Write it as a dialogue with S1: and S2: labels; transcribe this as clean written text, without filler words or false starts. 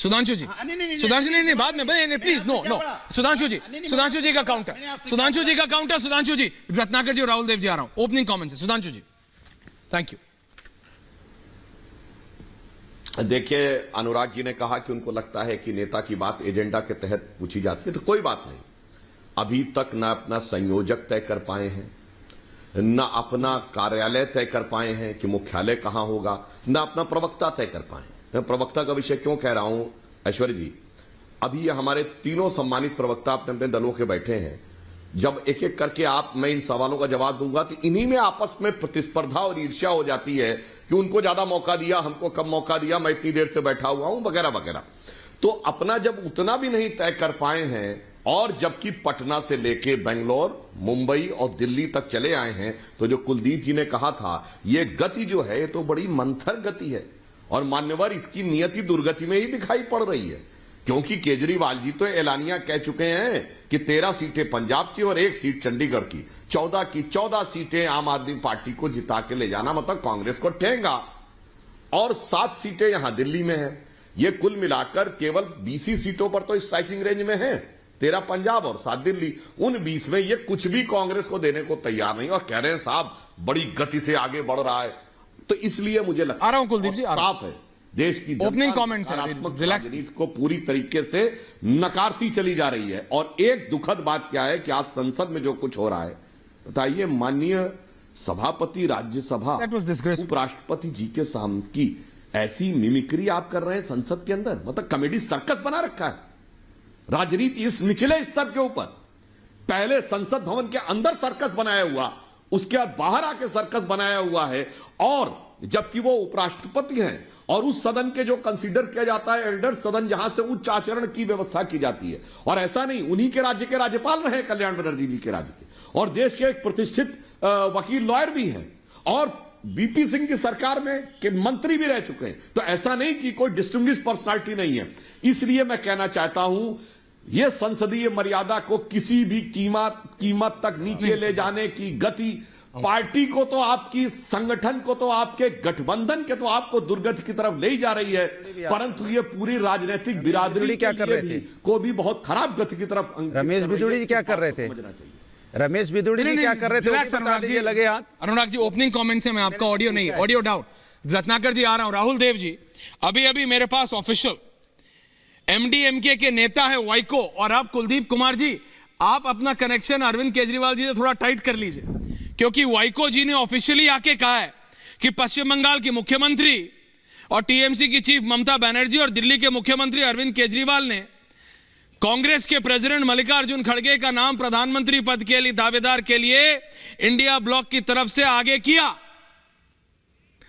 S1: सुधांशु जी, सुधांशु नहीं, बाद में प्लीज, नो, सुधांशु जी का काउंटर, सुधांशु जी, रत्नाकर जी और राहुल देव जी आ रहा हूं, ओपनिंग कमेंट से सुधांशु जी। Thank you.
S2: देखिए, अनुराग जी ने कहा कि उनको लगता है कि नेता की बात एजेंडा के तहत पूछी जाती है, तो कोई बात नहीं। अभी तक न अपना संयोजक तय कर पाए हैं, न अपना कार्यालय तय कर पाए हैं कि मुख्यालय कहां होगा, न अपना प्रवक्ता तय कर पाए। मैं प्रवक्ता का विषय क्यों कह रहा हूं ऐश्वर्य जी, अभी ये हमारे तीनों सम्मानित प्रवक्ता अपने अपने दलों के बैठे हैं। जब एक एक करके मैं इन सवालों का जवाब दूंगा तो इन्हीं में आपस में प्रतिस्पर्धा और ईर्ष्या हो जाती है कि उनको ज्यादा मौका दिया, हमको कम मौका दिया, मैं इतनी देर से बैठा हुआ हूं, वगैरह वगैरह। तो अपना जब उतना भी नहीं तय कर पाए हैं, और जबकि पटना से लेके बेंगलोर, मुंबई और दिल्ली तक चले आए हैं, तो जो कुलदीप जी ने कहा था, ये गति जो है तो बड़ी मंथर गति है, और मान्यवर इसकी नियति दुर्गति में ही दिखाई पड़ रही है। क्योंकि केजरीवाल जी तो एलानिया कह चुके हैं कि 13 सीटें पंजाब की और 1 सीट चंडीगढ़ की, 14 की 14 सीटें आम आदमी पार्टी को जिता के ले जाना, मतलब कांग्रेस को ठेंगा, और 7 सीटें यहां दिल्ली में है। ये कुल मिलाकर केवल 20 सीटों पर तो स्ट्राइकिंग रेंज में है, 13 पंजाब और 7 दिल्ली। उन 20 में ये कुछ भी कांग्रेस को देने को तैयार नहीं, और कह रहे हैं साहब बड़ी गति से आगे बढ़ रहा है। तो इसलिए मुझे लगता
S1: आ रहा हूं कुलदीप जी,
S2: साफ है देश की
S1: ओपनिंग कमेंट
S2: राजनीति को पूरी तरीके से नकारती चली जा रही है। और एक दुखद बात क्या है कि आज संसद में जो कुछ हो रहा है, बताइए, माननीय सभापति राज्यसभा, उपराष्ट्रपति जी के सामने की ऐसी मिमिक्री आप कर रहे हैं संसद के अंदर, मतलब कॉमेडी सर्कस बना रखा है राजनीति इस निचले स्तर के ऊपर। पहले संसद भवन के अंदर सर्कस बनाया हुआ, उसके बाद बाहर आके सर्कस बनाया हुआ है, और जबकि वो उपराष्ट्रपति हैं और उस सदन के जो कंसीडर किया जाता है एल्डर सदन, जहां से उच्च आचरण की व्यवस्था की जाती है। और ऐसा नहीं, उन्हीं के राज्य के राज्यपाल रहे कल्याण बनर्जी जी के राज्य के, और देश के एक प्रतिष्ठित वकील लॉयर भी हैं, और बीपी सिंह की सरकार में के मंत्री भी रह चुके हैं। तो ऐसा नहीं कि कोई डिस्टिंग्विश पर्सनालिटी नहीं है। इसलिए मैं कहना चाहता हूं, यह संसदीय मर्यादा को किसी भी कीमत तक नीचे ले जाने की गति पार्टी को तो, आपकी संगठन को तो, आपके गठबंधन के तो आपको दुर्गति की तरफ ले ही जा रही है, परंतु ये पूरी राजनीतिक बिरादरी
S3: क्या कर रहे थे
S2: को भी बहुत खराब गति की तरफ।
S3: रमेश बिदुड़ी जी क्या कर रहे थे? रमेश बिदुड़ी जी क्या कर रहे थे? लगे हाथ।
S1: अनुराग जी, ओपनिंग कमेंट से मैं आपका ऑडियो नहीं, ऑडियो डाउन। रत्नाकर जी आ रहा हूं, राहुल देव जी, अभी मेरे पास ऑफिशियल एमडीएमके के नेता है वाइको, और आप कुलदीप कुमार जी, आप अपना कनेक्शन अरविंद केजरीवाल जी से थोड़ा टाइट कर लीजिए, क्योंकि वाइको जी ने ऑफिशियली आके कहा है कि पश्चिम बंगाल की मुख्यमंत्री और टीएमसी की चीफ ममता बनर्जी और दिल्ली के मुख्यमंत्री अरविंद केजरीवाल ने कांग्रेस के प्रेसिडेंट मल्लिकार्जुन खड़गे का नाम प्रधानमंत्री पद के लिए दावेदार के लिए इंडिया ब्लॉक की तरफ से आगे किया।